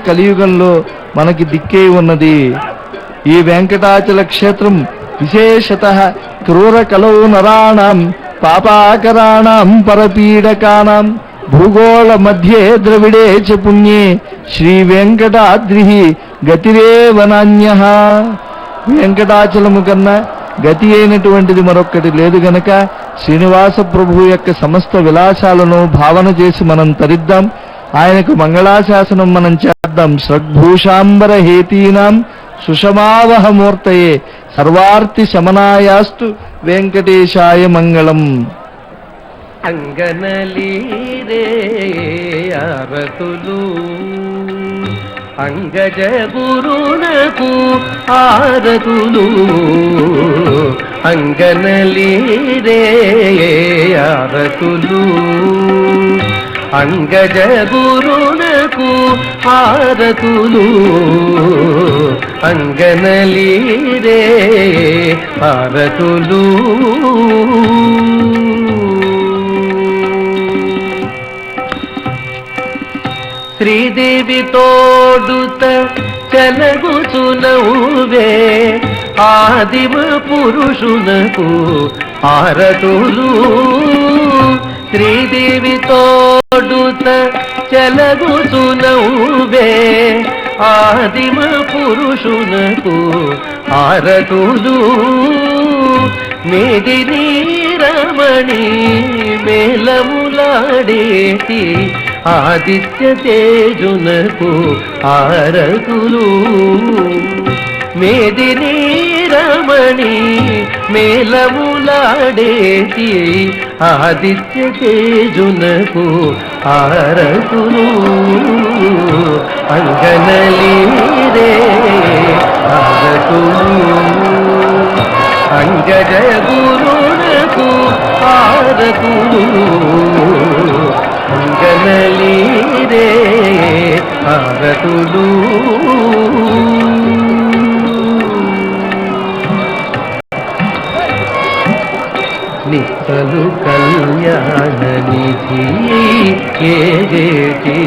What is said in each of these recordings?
కలియుగంలో మనకి దిక్కే ఉన్నది. ఈ వెంకటాచల క్షేత్రం విశేషతః క్రూర కలౌ నరాణం పాపాకరాణం పరపీడకానాం భూగోళ మధ్యే ద్రవిడే చ పుణ్యే శ్రీ వెంకటాద్రి గతిరేవనాన్యః. వెంకటాచలము కన్నా గతి అయినటువంటిది మరొక్కటి లేదు గనక శ్రీనివాస ప్రభువు యొక్క సమస్త విలాసాలను భావన చేసి మనం తరిద్దాం. ఆయనకు మంగళాశాసనం మనం చేద్దాం. శ్రగ్భూషాంబర హేతీనాం సుషమావహమూర్తయే సర్వార్తి శమనాయాస్తు వెంకటేశాయ మంగళం. అంగనలీరే ఆరతులు అంగజ గురునకు ఆరతులు అంగనలీరే ఆరతులు అంగజ గురునకు ఆరతులు అంగనలీరే ఆరతులు. శ్రీదేవి తోడుత చలగుచునవువే ఆదిమ పురుషునకు ఆరతులు. శ్రీదేవి తోడుత చలగుచునవువే ఆదిమ పురుషునకు ఆరతులు. మేదిని రమణి మేలములాడేటి ఆదిత్య తేజునకు ఆరతులు. మేదిని రమణి మేలములాడేటి ఆదిత్య తేజునకు ఆరతులు. అంగనలీరే ఆరతులు అంగజ గురునకు ఆరతులు అంగనలీరే ఆరతులు. నిత్తలు కళ్యాణ నిధి ఏగేటి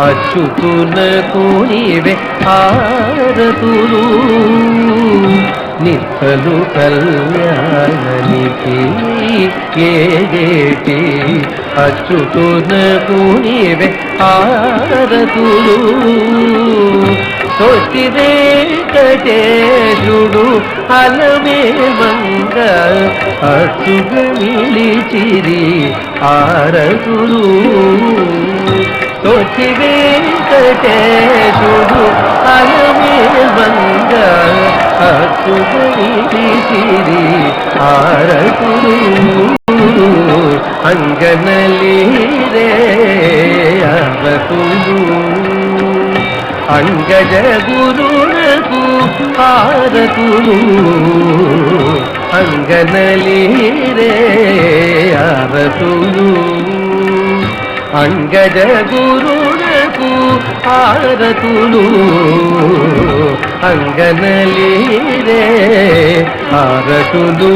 అచ్యుతునకు నీవే ఆరతులు. నిత్తలు కళ్యాణ నిధి ఏగేటి అచ్యుతునకు నీవే ఆరతులు. తోటి వెంకటేశుడు అలమే మంగ అచ్చుగ నిలిచిరి ఆరతులు. తోటి వెంకటేశుడు అలమే మంగ అచ్చుగ నిలిచిరి ఆరతులు. అంగనలీరే ఆరతులు అంగజ గురునకు ఆరతులు అంగనలీరే ఆరతులు. అంగజ గురునకు ఆరతులు అంగనలీరే ఆరతులు.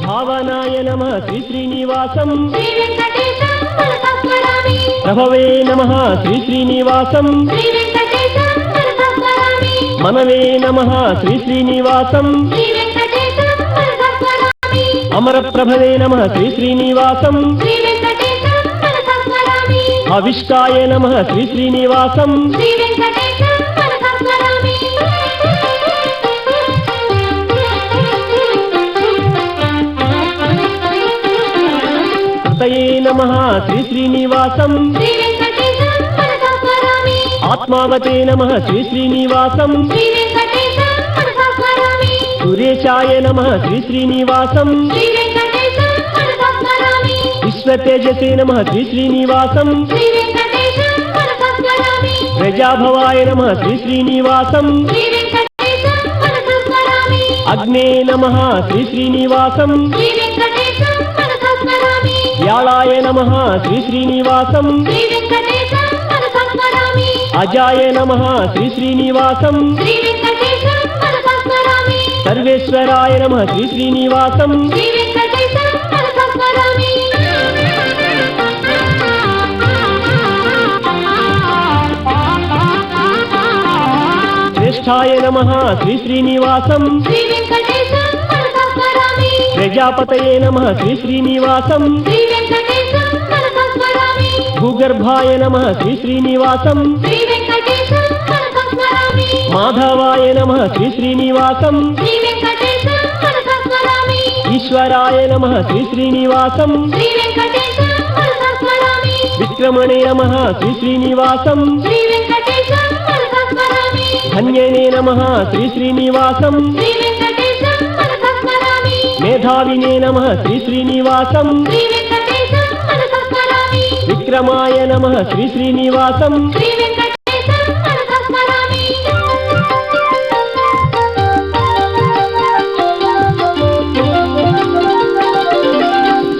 భావనాయ నమః శ్రీ శ్రీనివాసం ప్రభవే నమః శ్రీ శ్రీనివాసం మనవే నమః శ్రీ శ్రీనివాసం అమర ప్రభవే నమః శ్రీ శ్రీనివాసం అవిష్కాయ నమః శ్రీ శ్రీనివాసం నమః శ్రీ శ్రీనివాసం ఆత్మావతే నమః శ్రీ శ్రీనివాసం సురేశాయ నమః శ్రీ శ్రీనివాసం విశ్వతేజసే నమః శ్రీ శ్రీనివాసం ప్రజాభవాయ నమః శ్రీ శ్రీనివాసం అగ్నే నమః శ్రీ శ్రీనివాసం శ్రీ వెంకటేశం మనసా స్మరామి వ్యాళాయ నమః శ్రీ శ్రీనివాసం శ్రీ వెంకటేశం మనసా స్మరామి అజాయ నమః శ్రీ శ్రీనివాసం శ్రీ వెంకటేశం మనసా స్మరామి సర్వేశ్వరాయ నమః శ్రీ శ్రీనివాసం శ్రీ వెంకటేశం మనసా స్మరామి శ్రేష్ఠాయ నమః శ్రీ శ్రీనివాసం శ్రీ వెంకటేశం మనసా స్మరామి ప్రజాపతయే నమః శ్రీ శ్రీనివాసం శ్రీ వెంకటేశం మనసా స్మరామి భూగర్భాయ నమః శ్రీ శ్రీనివాసం శ్రీ వెంకటేశం మనసా స్మరామి మాధవాయ నమః శ్రీ శ్రీనివాసం శ్రీ వెంకటేశం మనసా స్మరామి ఈశ్వరాయ నమః శ్రీ శ్రీనివాసం శ్రీ వెంకటేశం మనసా స్మరామి విక్రమణే నమః శ్రీ శ్రీనివాసం శ్రీ వెంకటేశం మనసా స్మరామి ధన్యనే నమః శ్రీ శ్రీనివాసం శ్రీ వెంకటేశం మనసా స్మరామి మేధావినే నమః శ్రీ శ్రీనివాసం శ్రీ వెంకటేశం మనసా స్మరామి విక్రమాయ నమః శ్రీ శ్రీనివాసం శ్రీ వెంకటేశం మనసా స్మరామి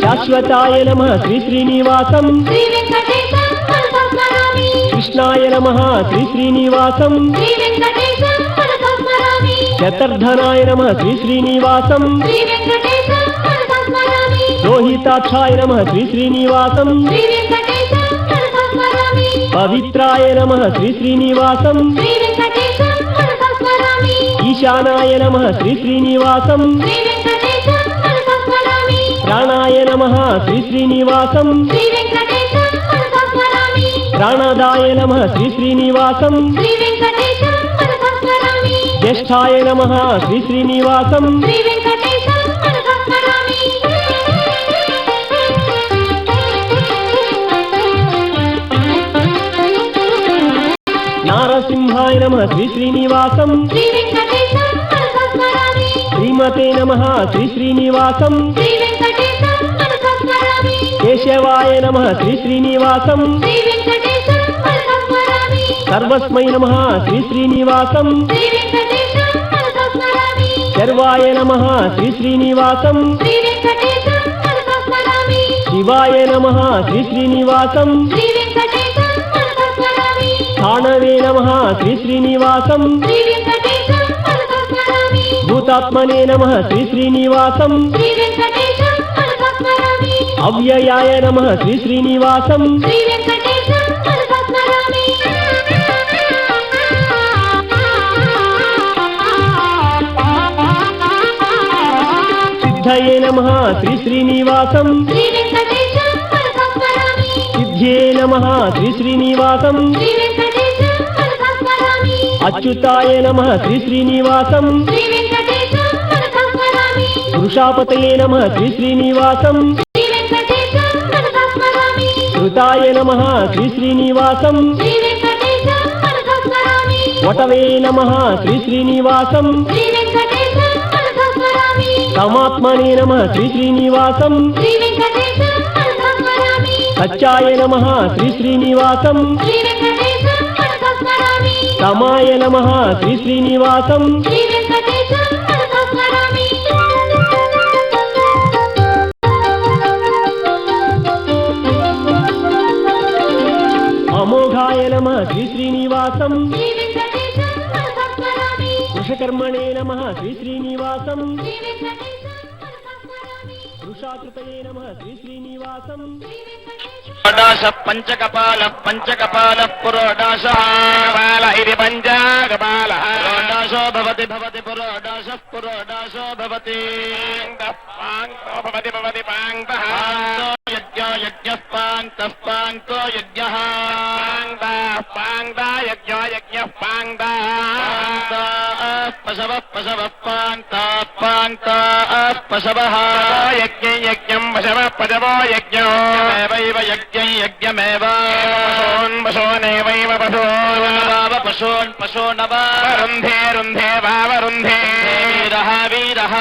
శాశ్వతాయ నమః శ్రీ శ్రీనివాసం శ్రీ వెంకటేశం మనసా స్మరామి కృష్ణాయ నమః శ్రీ శ్రీనివాసం శ్రీ వెంకటేశం మనసా స్మరామి శతర్ధనాయ నమః శ్రీ శ్రీనివాసం శ్రీ వెంకటేశం మనసా స్మరామి రోహితాక్షాయ నమః శ్రీ శ్రీనివాసం శ్రీ వెంకటేశం మనసా స్మరామి పవిత్రాయ నమః శ్రీ శ్రీనివాసం శ్రీ వెంకటేశం మనసా స్మరామి ఈశానాయ నమః శ్రీ శ్రీనివాసం శ్రీ వెంకటేశం మనసా స్మరామి ప్రాణాయ నమః శ్రీ శ్రీనివాసం శ్రీ వెంకటేశం మనసా స్మరామి ప్రాణదాయ నమః శ్రీ శ్రీనివాసం శ్రీ వెంకటేశం మనసా స్మరామి జ్యేష్ఠాయ నమః శ్రీ శ్రీనివాసం శ్రీ వెంకటేశం మనసా స్మరామి నారసింహాయ నమః శ్రీ శ్రీనివాసం శ్రీ వెంకటేశం మనసా స్మరామి శ్రీమతే నమః శ్రీ శ్రీనివాసం శ్రీ వెంకటేశం మనసా స్మరామి కేశవాయ నమః శ్రీ శ్రీనివాసం శ్రీ వెంకటేశం మనసా స్మరామి సర్వస్మై నమః శ్రీ శ్రీనివాసం శ్రీ వెంకటేశం మనసా స్మరామి శర్వాయ నమః శ్రీ శ్రీనివాసం శ్రీ వెంకటేశం మనసా స్మరామి శివాయ నమః శ్రీ శ్రీనివాసం శ్రీ వెంకటేశం మనసా స్మరామి స్థాణవే నమః శ్రీ శ్రీనివాసం శ్రీ వెంకటేశం మనసా స్మరామి భూతాత్మనే నమః శ్రీ శ్రీనివాసం శ్రీ వెంకటేశం మనసా స్మరామి అవ్యయాయ నమః శ్రీ శ్రీనివాసం శ్రీ వెంకటేశం మనసా స్మరామి సిద్ధయే నమః శ్రీ శ్రీనివాసం శ్రీ వెంకటేశం మనసా స్మరామి సిద్ధ్యే నమః శ్రీ శ్రీనివాసం శ్రీ వెంకటేశం మనసా స్మరామి అచ్యుతాయ నమః శ్రీ శ్రీనివాసం శ్రీ వెంకటేశం మనసా స్మరామి వృషాపతయే నమః శ్రీ శ్రీనివాసం శ్రీ వెంకటేశం మనసా స్మరామి కృతాయ నమః శ్రీ శ్రీనివాసం శ్రీ వెంకటేశం మనసా స్మరామి వటవే నమః శ్రీ శ్రీనివాసం శ్రీ వెంకటేశం మనసా స్మరామి తమాత్మనే నమః శ్రీ శ్రీనివాసం శ్రీ వెంకటేశం మనసా స్మరామి సత్యాయ నమః శ్రీ శ్రీనివాసం శ్రీ వెంకటేశం మనసా స్మరామి తమాయ నమః శ్రీ శ్రీనివాసం శ్రీ వెంకటేశం మనసా స్మరామి అమోఘాయ నమః శ్రీ శ్రీనివాసం శ్రీ వెంకటేశం మనసా స్మరామి వృషకర్మణే నమః శ్రీ శ్రీనివాసం శ్రీ వెంకటేశం మనసా స్మరామి వృషాకృతయే నమః శ్రీ శ్రీనివాసం శ్రీ వెంకటేశం పురోడాశ పంచకపాల పురోడాశ బాల ఇది పంచకపాల పురోడాశో భవతి భవతి పురోడాశో భవతి భవతి భవతి పాంగః యజ్ఞః పాంగో యజ్ఞః యజ్ఞః పశవః పశవః యజ్ఞం పశవో యజ్ఞో యజ్ఞమేవ పశోనేవైవ పశోనవరుంధే రుంధే వావరుంధే వీరః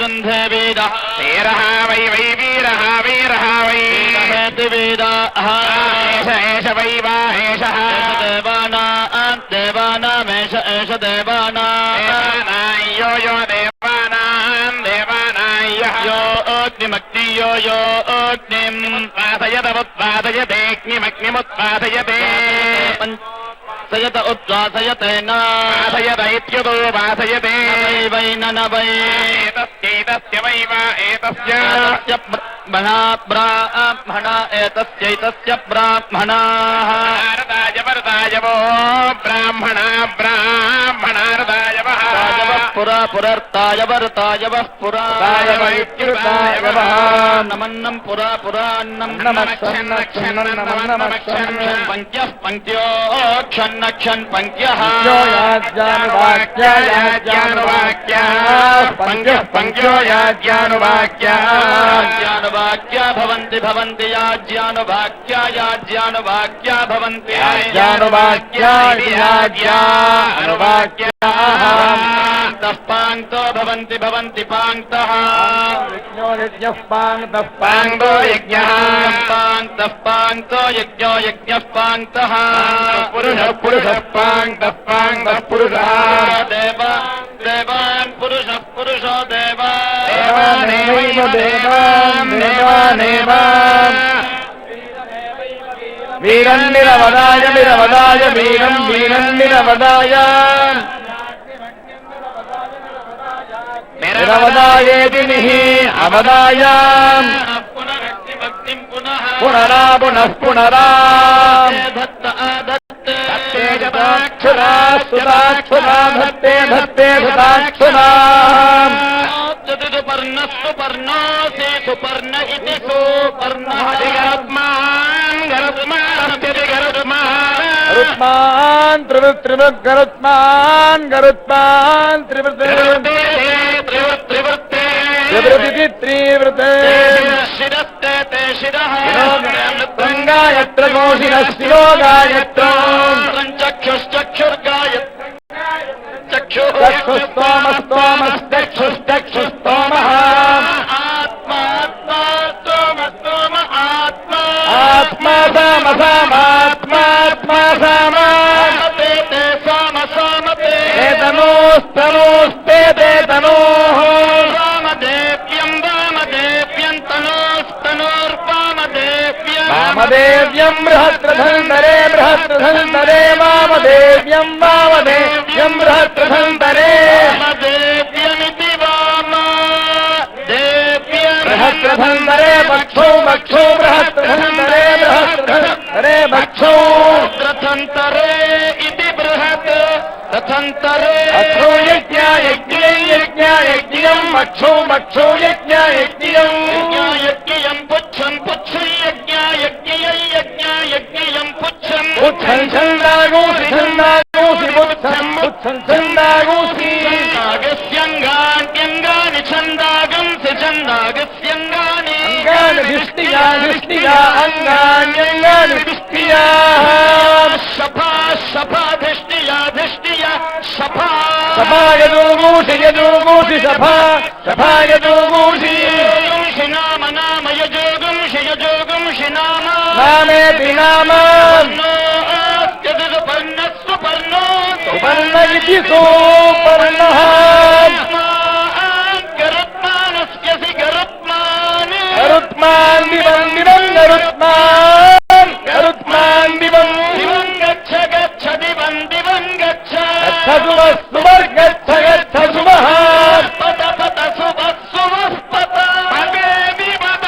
రుంధే వీరః వై వీరః వై ఏష వై వా ఏషః దేవానామేష దేవానాయో దేవా यो अग्निमग्नियो यो अग्निम् उत्पादयतेऽग्निमग्निमुत्पादयते सयत उद्वासयते नासयत इत्युतो वासयते वै न वै एतस्यैतस्य वै वा एतस्य ब्राह्मण एतस्यैतस्य ब्राह्मणाः भारताय वरदाय वो ब्राह्मणा ब्राह्मणारदाय वः पुरा पुरर्ताय वरताय वः पुराय वैत्युताय वः नमन्नं पुरा पुरान्नं नमक्षन्नक्षन्नमन्नमक्षन् पञ्चः पङ्क्त्यो क्षन्न क्षन् पङ्क्त्यः याज्यानुवाक्याः पङ्क्त्यः पङ्क्त्यो याज्यानुवाक्या भवन्ति भवन्ति याज्यानुवाक्या याज्यानुवाक्या भवन्ति याज्यानुवाक्या याज्यानुवाक्याः पाङ्क्तो भवन्ति भवन्ति पाङ्क्तः यज्ञः पाङ्क्तः पाङ्क्तो यज्ञः पाङ्क्तः पाङ्क्तो यज्ञो यज्ञः पाङ्क्तः पुरुषः पुरुषः पाङ्क्तः पाङ्क्तः पुरुषः देवान् पुरुषः पुरुषो देवानेव देवानेव वीरन्निरवदाय निरवदाय वीरं वीरन्निरवदाय निरवदायेति निः अवदाय पुनरा पुनः पुनरा धत्ते सुदाक्षुरा धत्ते धत्ते सुदाक्षुरा सुपर्णस्तु पर्णोऽसि सुपर्ण इति सुपर्णः गरुत्मान् त्रिवृत् त्रिवृत् गरुत्मान् गरुत्मान् त्रिवृत् त्रिवृत्ति त्रिवृते शिरस्ते ते शिरः गायत्र घोषिणः शिरो गायत्र चक्षुश्चक्षुर्गायत्र चक्षुस्तोमस्तोमश्चक्षुश्चक्षुस्तोमः आत्मा आत्मा स्तोम स्तोम आत्मा आत्मा साम सामात्मात्मा साम ते ते साम सामते तनोस्तनोस्ते ते तनोः वामदेव्यं वामदेव्यं तनोस्तनोर्वामदेव्यं वामदेव्यं बृहत्रधन्तरे बृहत्रधन्तरे वामदेव्यं वामदेव्यं बृहत्रधन्तरे वामदेव्यमिति वामदेव्यं बृहत्रधन्तरे पक्षौ पक्षौ बृहत्रधन्तरे बृहत्रधन्तरे पक्षौ रथन्तरे इति बृहत् रथन्तरे अक्षौ यज्ञायज्ञं यज्ञायज्ञं मक्षौ मक्षौ यज्ञायज्ञं यज्ञायज्ञं पुच्छं पुच्छं यज्ञायज्ञं यज्ञायज्ञं पुच्छं पुच्छं छन्दागोषि छन्दागोषि पुच्छं पुच्छं छन्दागोषि छन्दागस्यङ्गान्यङ्गानि छन्दागंसि छन्दागस्यङ्गानि अङ्गानि धिष्टिया धिष्टिया अङ्गान्यङ्गानि धिष्टिया शफा शफा धिष्टिया धिष्टिया शफा शफा यजोगोषि यजोगोषि शफा शफा यजोगोषि यजोगंषि नाम नाम यजोगंषि यजोगंषि नाम नामेति नाम सुपर्णः सुपर्ण इति सुपर्णः गरुत्मानस्यसि गरुत्मान् गरुत्मान् दिवं दिवं गरुत्मान् गरुत्मान् दिवं दिवं गच्छ गच्छ दिवं दिवं गच्छ गच्छ सुवः सुवर्गच्छ गच्छ सुवः पत पत सुवः सुवः पत पदे विपद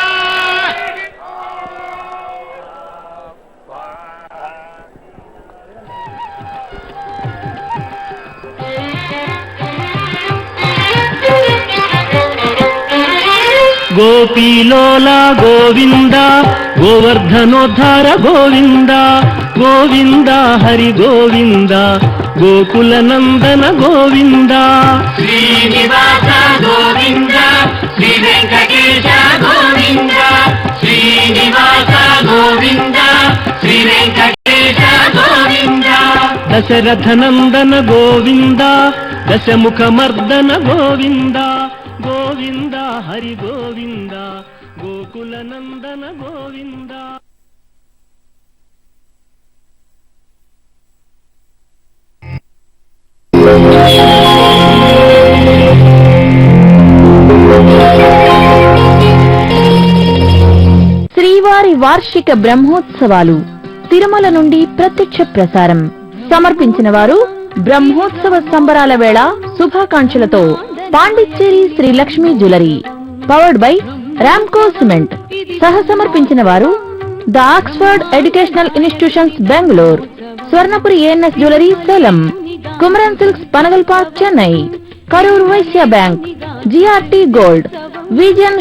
గోపీలోలా గోవింద గోవర్ధనోద్ధార గోవింద గోవింద హరి గోవింద గోకుల నందన గోవింద శ్రీనివాస గోవింద శ్రీ వెంకటేశ గోవింద శ్రీనివాస గోవింద శ్రీ వెంకటేశ గోవింద దశరథ నందన గోవింద దశముఖమర్దన గోవింద గోవింద హరి గోవింద గోకుల నందన గోవింద Thank you. అమ్మవారి వార్షిక బ్రహ్మోత్సవాలు తిరుమల నుండి ప్రత్యక్ష ప్రసారం సమర్పించిన వారు బ్రహ్మోత్సవ సంబరాల వేళ శుభాకాంక్షలతో Pondicherry Shri Lakshmi jewellery powered by Ramco cement సహ సమర్పించిన వారు the Oxford educational institutions Bengaluru Swarnapuri ANS jewellery Salem Kumaran silks Panagal Park Chennai Karur Vysya bank GRT gold vision